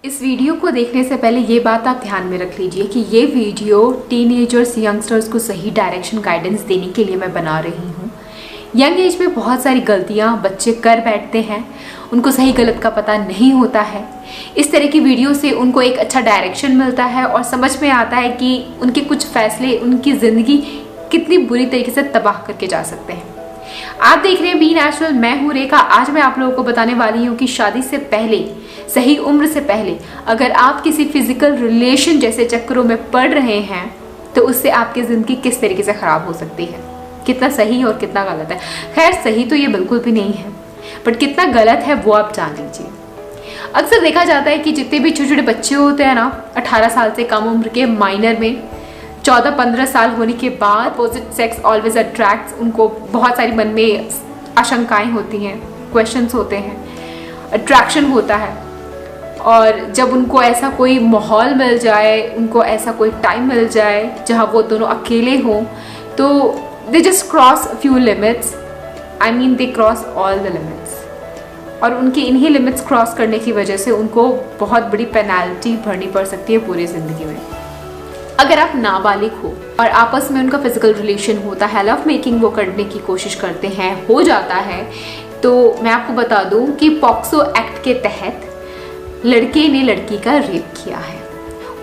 इस वीडियो को देखने से पहले ये बात आप ध्यान में रख लीजिए कि ये वीडियो टीनेजर्स यंगस्टर्स को सही डायरेक्शन गाइडेंस देने के लिए मैं बना रही हूँ। यंग एज में बहुत सारी गलतियाँ बच्चे कर बैठते हैं, उनको सही गलत का पता नहीं होता है। इस तरह की वीडियो से उनको एक अच्छा डायरेक्शन मिलता है और समझ में आता है कि उनके कुछ फैसले उनकी ज़िंदगी कितनी बुरी तरीके से तबाह करके जा सकते हैं। आप देख रहे हैं बी नेचुरल, मैं हूँ रेखा। आज मैं आप लोगों को बताने वाली हूँ कि शादी से पहले, सही उम्र से पहले अगर आप किसी फिजिकल रिलेशन जैसे चक्करों में पड़ रहे हैं तो उससे आपकी ज़िंदगी किस तरीके से ख़राब हो सकती है, कितना सही और कितना गलत है। खैर सही तो ये बिल्कुल भी नहीं है, बट कितना गलत है वो आप जान लीजिए। अक्सर देखा जाता है कि जितने भी छोटे छोटे बच्चे होते हैं ना, 18 साल से कम उम्र के, माइनर में 14-15 साल होने के बाद अपोजिट सेक्स ऑलवेज अट्रैक्ट्स, उनको बहुत सारी मन में आशंकाएं होती हैं, क्वेश्चंस होते हैं, अट्रैक्शन होता है। और जब उनको ऐसा कोई माहौल मिल जाए, उनको ऐसा कोई टाइम मिल जाए जहाँ वो दोनों अकेले हों, तो they just cross few limits, I mean they cross all the limits. और उनकी इन्हीं लिमिट्स क्रॉस करने की वजह से उनको बहुत बड़ी पेनल्टी भरनी पड़ सकती है पूरी ज़िंदगी में। अगर आप नाबालिग हो और आपस में उनका फिजिकल रिलेशन होता है, लव मेकिंग वो करने की कोशिश करते हैं, हो जाता है, तो मैं आपको बता दूं कि पॉक्सो एक्ट के तहत लड़के ने लड़की का रेप किया है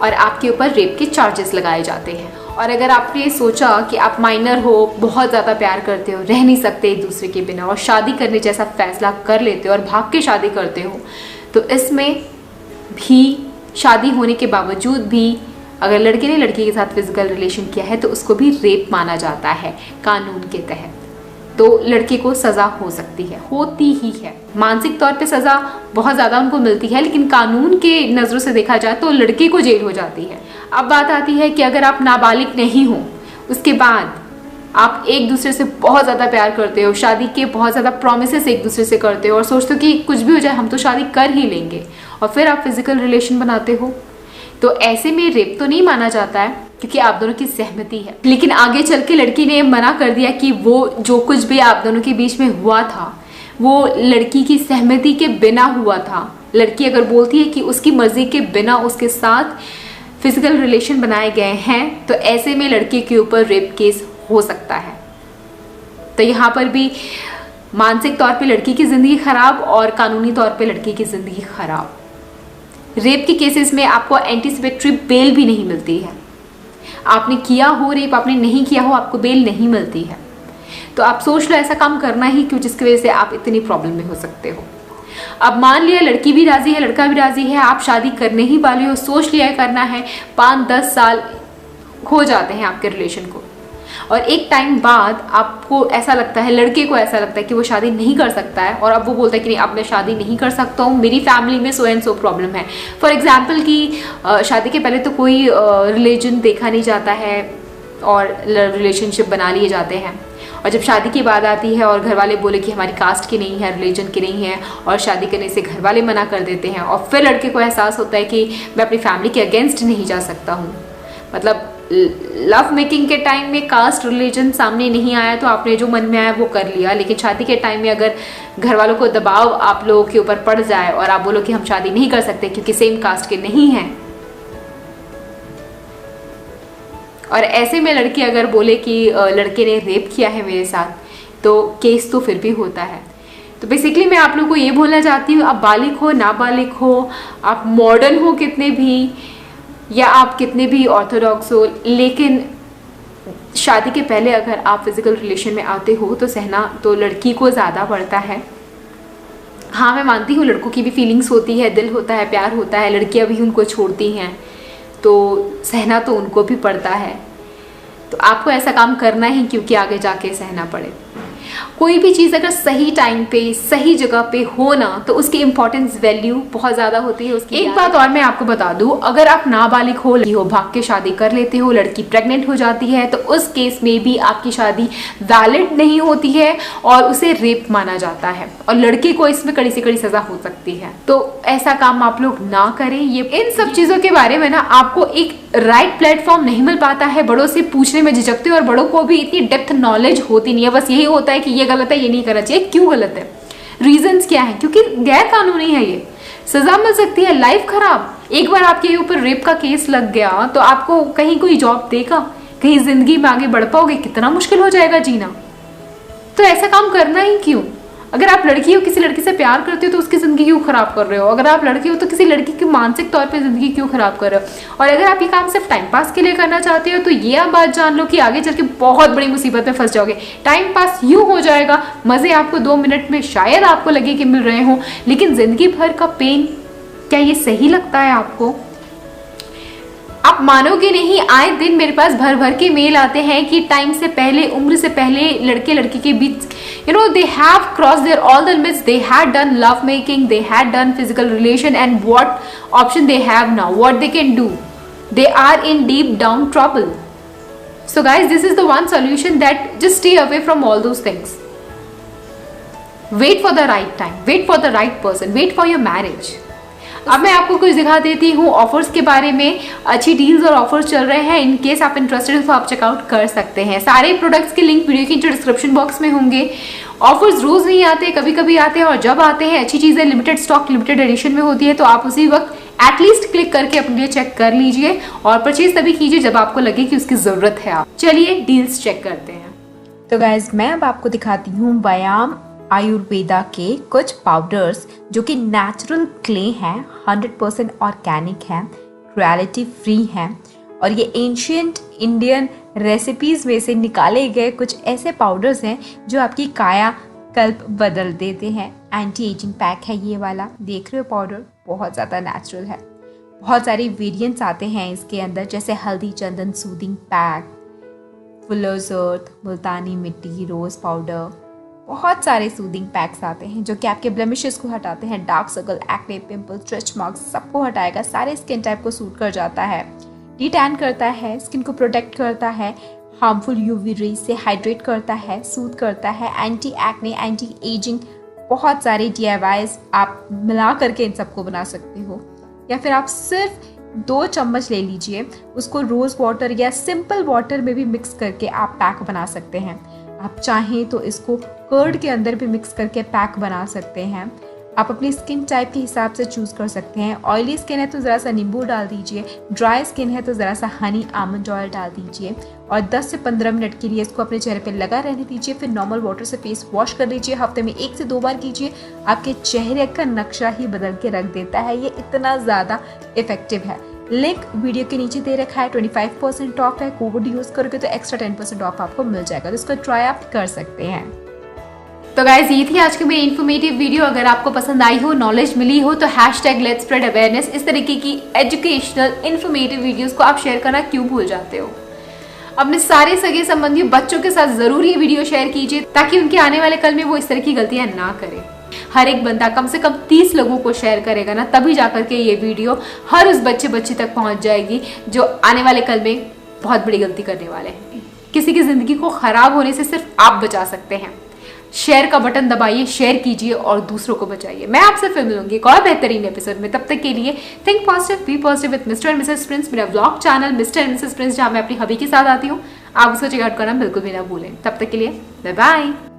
और आपके ऊपर रेप के चार्जेस लगाए जाते हैं। और अगर आपने सोचा कि आप माइनर हो, बहुत ज़्यादा प्यार करते हो, रह नहीं सकते एक दूसरे के बिना और शादी करने जैसा फैसला कर लेते हो और भाग के शादी करते हो, तो इसमें भी शादी होने के बावजूद भी अगर लड़के ने लड़की के साथ फिजिकल रिलेशन किया है तो उसको भी रेप माना जाता है कानून के तहत। तो लड़के को सज़ा हो सकती है, होती ही है। मानसिक तौर पे सज़ा बहुत ज़्यादा उनको मिलती है, लेकिन कानून के नज़रों से देखा जाए तो लड़के को जेल हो जाती है। अब बात आती है कि अगर आप नाबालिग नहीं हो, उसके बाद आप एक दूसरे से बहुत ज़्यादा प्यार करते हो, शादी के बहुत ज़्यादा प्रोमिसेस एक दूसरे से करते हो और सोचते हो कि कुछ भी हो जाए हम तो शादी कर ही लेंगे, और फिर आप फिजिकल रिलेशन बनाते हो, तो ऐसे में रेप तो नहीं माना जाता है क्योंकि आप दोनों की सहमति है। लेकिन आगे चल के लड़की ने मना कर दिया कि वो जो कुछ भी आप दोनों के बीच में हुआ था वो लड़की की सहमति के बिना हुआ था। लड़की अगर बोलती है कि उसकी मर्जी के बिना उसके साथ फिजिकल रिलेशन बनाए गए हैं, तो ऐसे में लड़के के ऊपर रेप केस हो सकता है। तो यहाँ पर भी मानसिक तौर पे लड़की की ज़िंदगी खराब और कानूनी तौर पे लड़की की ज़िंदगी खराब। रेप के केसेस में आपको एंटीसिपेटरी बेल भी नहीं मिलती है। आपने किया हो रेप, आपने नहीं किया हो, आपको बेल नहीं मिलती है। तो आप सोच लो ऐसा काम करना ही क्यों जिसकी वजह से आप इतनी प्रॉब्लम में हो सकते हो। अब मान लिया लड़की भी राजी है, लड़का भी राजी है, आप शादी करने ही वाले हो, सोच लिया करना है, 5-10 साल हो जाते हैं आपके रिलेशन को, और एक टाइम बाद आपको ऐसा लगता है, लड़के को ऐसा लगता है कि वो शादी नहीं कर सकता है, और अब वो बोलता है कि नहीं अब मैं शादी नहीं कर सकता हूँ, मेरी फैमिली में सो एंड सो प्रॉब्लम है। फॉर एग्जांपल कि शादी के पहले तो कोई रिलीजन देखा नहीं जाता है और रिलेशनशिप बना लिए जाते हैं, और जब शादी की बात आती है और घर वाले बोले कि हमारी कास्ट की नहीं है, रिलीजन की नहीं है, और शादी करने से घर वाले मना कर देते हैं, और फिर लड़के को एहसास होता है कि मैं अपनी फैमिली के अगेंस्ट नहीं जा सकता हूँ। मतलब लव मेकिंग के टाइम में कास्ट रिलीजन सामने नहीं आया तो आपने जो मन में आया वो कर लिया, लेकिन शादी के टाइम में अगर घर वालों को दबाव आप लोगों के ऊपर पड़ जाए और आप बोलो कि हम शादी नहीं कर सकते क्योंकि सेम कास्ट के नहीं हैं, और ऐसे में लड़की अगर बोले कि लड़के ने रेप किया है मेरे साथ, तो केस तो फिर भी होता है। तो बेसिकली मैं आप लोगों को ये बोलना चाहती हूँ, आप बालिग हो, नाबालिग हो, आप मॉडर्न हो कितने भी, या आप कितने भी ऑर्थोडॉक्स हो, लेकिन शादी के पहले अगर आप फिजिकल रिलेशन में आते हो तो सहना तो लड़की को ज़्यादा पड़ता है। हाँ मैं मानती हूँ लड़कों की भी फीलिंग्स होती है, दिल होता है, प्यार होता है, लड़कियाँ भी उनको छोड़ती हैं, तो सहना तो उनको भी पड़ता है। तो आपको ऐसा काम करना ही क्योंकि आगे जाके सहना पड़े। कोई भी चीज़ अगर सही टाइम पे सही जगह पे हो ना, तो उसकी इम्पोर्टेंस वैल्यू बहुत ज़्यादा होती है उसकी। एक बात और मैं आपको बता दूं, अगर आप नाबालिग हो, भाग के शादी कर लेते हो, लड़की प्रेग्नेंट हो जाती है, तो उस केस में भी आपकी शादी वैलिड नहीं होती है और उसे रेप माना जाता है, और लड़के को इसमें कड़ी से कड़ी सज़ा हो सकती है। तो ऐसा काम आप लोग ना करें। ये इन सब चीज़ों के बारे में ना आपको एक राइट प्लेटफॉर्म नहीं मिल पाता है, बड़ों से पूछने में झिझकते हो, और बड़ों को भी इतनी डेप्थ नॉलेज होती नहीं है। बस यही होता है कि ये गलत है, ये नहीं करना चाहिए। क्यों गलत है, रीजंस क्या है? क्योंकि गैर कानूनी है ये। सजा मिल सकती है, लाइफ खराब। एक बार आपके ऊपर रेप का केस लग गया तो आपको कहीं कोई जॉब देगा, कहीं जिंदगी में आगे बढ़ पाओगे? कितना मुश्किल हो जाएगा जीना। तो ऐसा काम करना ही क्यों? अगर आप लड़की हो, किसी लड़की से प्यार करते हो तो उसकी ज़िंदगी क्यों ख़राब कर रहे हो? अगर आप लड़की हो तो किसी लड़की की मानसिक तौर पे ज़िंदगी क्यों ख़राब कर रहे हो? और अगर आप ये काम सिर्फ टाइम पास के लिए करना चाहते हो तो ये आप बात जान लो कि आगे चल के बहुत बड़ी मुसीबत में फंस जाओगे। टाइम पास यूँ हो जाएगा, मज़े आपको 2 मिनट में शायद आपको लगे कि मिल रहे हों, लेकिन ज़िंदगी भर का पेन, क्या ये सही लगता है आपको? आप मानोगे नहीं, आए दिन मेरे पास भर भर के मेल आते हैं कि टाइम से पहले, उम्र से पहले लड़के लड़की के बीच they have crossed their all the limits, they had done love making, they had done physical relation, and what option they have now, what they can do, they are in deep down trouble. So guys, this is the one solution, that just stay away from all those things. Wait for the right time, wait for the right person, wait for your marriage. अब मैं आपको कुछ दिखा देती हूँ offers के बारे में। अच्छी डील्स और ऑफर्स चल रहे हैं, इन केस आप इंटरेस्टेड हो तो आप चेकआउट कर सकते हैं। सारे प्रोडक्ट्स के लिंक वीडियो के नीचे डिस्क्रिप्शन बॉक्स में होंगे। ऑफर्स रोज नहीं आते, कभी कभी आते हैं, और जब आते हैं अच्छी चीज़ें लिमिटेड स्टॉक लिमिटेड एडिशन में होती है, तो आप उसी वक्त एटलीस्ट क्लिक करके अपने लिए चेक कर लीजिए और परचेज तभी कीजिए जब आपको लगे कि उसकी ज़रूरत है। आप चलिए डील्स चेक करते हैं। तो गाइज, मैं अब आपको दिखाती हूँ व्यायाम आयुर्वेदा के कुछ पाउडर्स जो कि नेचुरल क्ले हैं, 100% ऑर्गेनिक हैं, क्रुएलिटी फ्री हैं, और ये एंशियंट इंडियन रेसिपीज़ में से निकाले गए कुछ ऐसे पाउडर्स हैं जो आपकी काया कल्प बदल देते हैं। एंटी एजिंग पैक है ये वाला, देख रहे हो पाउडर, बहुत ज़्यादा नेचुरल है। बहुत सारे वेरिएंट्स आते हैं इसके अंदर, जैसे हल्दी चंदन सूदिंग पैक, फुलर्स अर्थ, मुल्तानी मिट्टी, रोज़ पाउडर, बहुत सारे सूदिंग पैक्स आते हैं जो कि आपके ब्लेमिशेस को हटाते हैं, dark circle, acne, pimple, stretch marks सबको हटाएगा, सारे स्किन टाइप को सूट कर जाता है, डिटैन करता है, स्किन को प्रोटेक्ट करता है, हार्मफुल यूवी रेज से हाइड्रेट करता है, सूट करता है, एंटी एक्ने, एंटी एजिंग, बहुत सारे DIYs आप मिला करके इन सबको बना सकते हो। या फिर आप सिर्फ 2 चम्मच ले लीजिए, उसको रोज़ वाटर या सिंपल वाटर में भी मिक्स करके आप पैक बना सकते हैं। आप चाहें तो इसको कर्ड के अंदर भी मिक्स करके पैक बना सकते हैं। आप अपनी स्किन टाइप के हिसाब से चूज़ कर सकते हैं। ऑयली स्किन है तो ज़रा सा नींबू डाल दीजिए, ड्राई स्किन है तो ज़रा सा हनी आमंड ऑयल डाल दीजिए और 10 से 15 मिनट के लिए इसको अपने चेहरे पे लगा रहने दीजिए। फिर नॉर्मल वाटर से फेस वॉश कर लीजिए। हफ्ते में 1 से 2 बार कीजिए, आपके चेहरे का नक्शा ही बदल के रख देता है। ये इतना ज़्यादा इफेक्टिव है। लिंक वीडियो के नीचे दे रखा है, 25% ऑफ है। कोड यूज़ करोगे तो एक्स्ट्रा 10% ऑफ आपको मिल जाएगा, तो इसको ट्राई आप कर सकते हैं। तो गाइज, ये थी आज की मेरी इन्फॉर्मेटिव वीडियो। अगर आपको पसंद आई हो, नॉलेज मिली हो, तो #LetSpreadAwareness इस तरीके की एजुकेशनल इन्फॉर्मेटिव वीडियोस को आप शेयर करना क्यों भूल जाते हो? अपने सारे सगे संबंधी बच्चों के साथ जरूर ये वीडियो शेयर कीजिए ताकि उनके आने वाले कल में वो इस तरह की गलतियां ना करें। हर एक बंदा कम से कम 30 लोगों को शेयर करेगा ना, तभी जाकर के ये वीडियो हर उस बच्चे तक पहुंच जाएगी जो आने वाले कल में बहुत बड़ी गलती करने वाले हैं। किसी की जिंदगी को खराब होने से सिर्फ आप बचा सकते हैं। शेयर का बटन दबाइए, शेयर कीजिए और दूसरों को बचाइए। मैं आपसे फिर मिलूंगी एक और बेहतरीन एपिसोड में। तब तक के लिए think positive, be positive with mister and missus Prince, मेरा vlog channel mister and missus Prince, जहाँ मैं अपनी हबी के साथ आती हूँ। आप उसको चेकआउट करना बिल्कुल भी ना भूलें। तब तक के लिए बाय बाय।